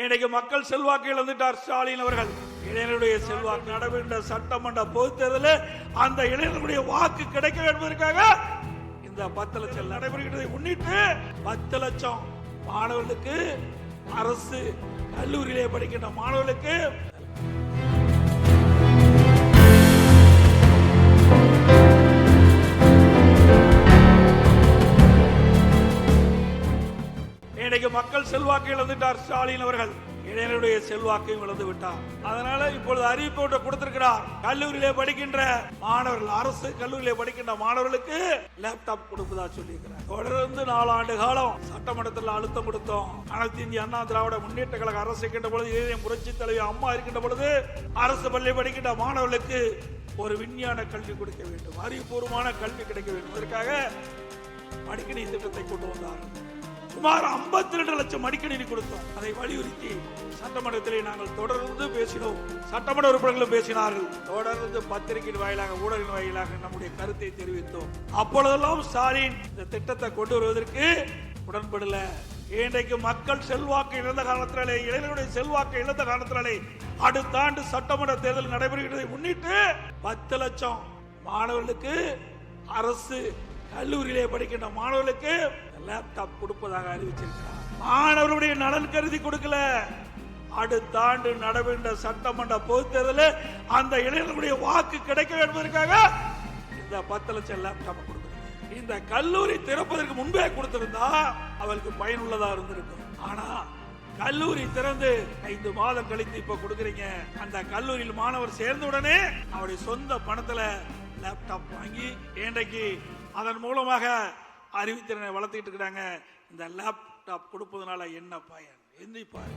இன்றைக்கு மக்கள் செல்வாக்கு இழந்துட்டார் ஸ்டாலின் அவர்கள். இளைஞருடைய செல்வாக்கு நடைபெற்ற சட்டமன்ற பொதுத் தேர்தலில் அந்த இளைஞர்களுடைய வாக்கு கிடைக்க என்பதற்காக இந்த 10 லட்சம் நடைபெறுகிறதை முன்னிட்டு 10 லட்சம் மாணவர்களுக்கு, அரசு கல்லூரியிலே படிக்கின்ற மாணவர்களுக்கு இன்றைக்கு மக்கள் செல்வாக்கு இழந்துட்டார் ஸ்டாலின் அவர்கள். இளைஞருடைய செல்வாக்கையும் இழந்து விட்டார். அதனால இப்பொழுது அறிவிப்பு கொடுத்திருக்கிறார். கல்லூரியிலே படிக்கின்ற மாணவர்கள், அரசு கல்லூரியிலே படிக்கின்ற மாணவர்களுக்கு லேப்டாப் கொடுப்பதா சொல்லியிருக்கிறார். தொடர்ந்து 4 ஆண்டு காலம் சட்டமன்றத்தில் அழுத்தம் கொடுத்தோம். அனைத்து இந்திய அண்ணா திராவிட முன்னேற்ற கழக அரசு இருக்கின்ற பொழுது, இளைய புரட்சி தலைவி அம்மா இருக்கின்ற பொழுது அரசு பள்ளி படிக்கின்ற மாணவர்களுக்கு ஒரு விஞ்ஞான கல்வி கொடுக்க வேண்டும், அறிவுபூர்வமான கல்வி கிடைக்க வேண்டும். இதற்காக மடிக்கணி திட்டத்தை கொண்டு வந்தார்கள். சுமார் 52 லட்சம் மடிக்கணினி கொடுத்தோம். அதை வலியுறுத்தி சட்டமன்றத்திலே நாங்கள் தொடர்ந்து பேசினோம். சட்டமன்ற உறுப்பினர்களும் பேசினார்கள். தொடர்ந்து பத்திரிகையின் வாயிலாக, ஊடகத்தின் வாயிலாக நம்முடைய கருத்தை தெரிவித்தோம். அப்பொழுதெல்லாம் ஸ்டாலின் இந்த திட்டத்தை கொண்டு வருவதற்கு உடன்படல. இன்றைக்கு மக்கள் செல்வாக்கு இழந்த காரணத்தினாலே, இளைஞருடைய செல்வாக்கு இழந்த காரணத்தினாலே அடுத்த ஆண்டு சட்டமன்ற தேர்தல் நடைபெறுகிறதை முன்னிட்டு 10 லட்சம் மாணவர்களுக்கு, அரசு கல்லூரியிலே படிக்கின்ற மாணவர்களுக்கு லேப்டாப் கொடுப்பதாக அறிவிச்சிருக்கிறார். மாணவர்களுடைய நலன் கருதி கொடுக்கல. அடுத்த ஆண்டு நடைபெற்ற சட்டமன்ற பொதுத் தேர்தலில் அந்த இளைஞர்களுடைய வாக்கு கிடைக்க என்பதற்காக இந்த 10 லட்சம் லேப்டாப் கொடுத்திருக்கிறார். இந்த கல்லூரி திறப்பதற்கு முன்பே கொடுத்திருந்தா அவளுக்கு பயனுள்ளதா இருந்திருக்கும். ஆனா கல்லூரி திறந்து 5 மாதம் கழித்து இப்ப கொடுக்குறீங்க. அந்த கல்லூரியில் மாணவர் சேர்ந்த உடனே அவருடைய சொந்த பணத்துல லேப்டாப் வாங்கி இன்றைக்கு அதன் மூலமாக அறிவுத்திறனை வளர்த்துக்கிட்டு இருக்கிறாங்க. இந்த லேப்டாப் கொடுப்பதனால என்ன பயன்? எந்த பயன்?